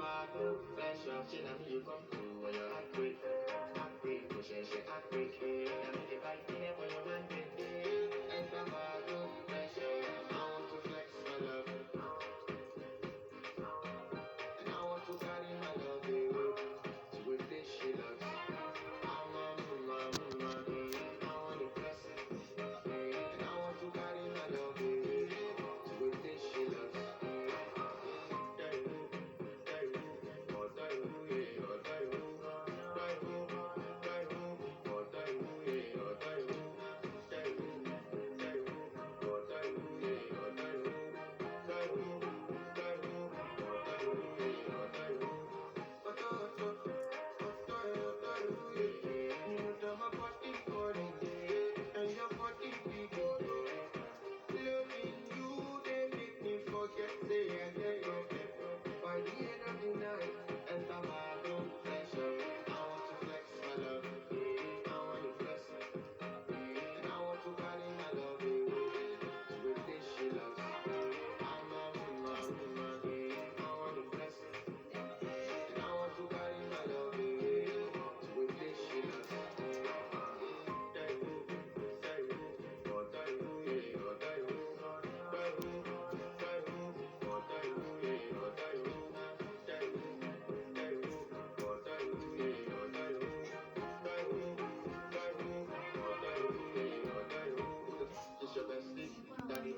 my group, flash up, shit, I mean you come through when you're act quick, push and shit, act quick. I make it fight in it when you're man big. Enter my group, flash up, I want to flex my love, and I want to carry my love away to a place she loves. I'm a I want to press, and I want to carry my love away to a place she loves. Loving you, they make me forget, say again. By the end of the night, enter my room, flesh up. I want to flex my love, I want to flex, and I want to carry my love away to a place she loves. I'm a woman, I want to flex, and I want to carry my love away to a place she loves. It's your bestie, daddy,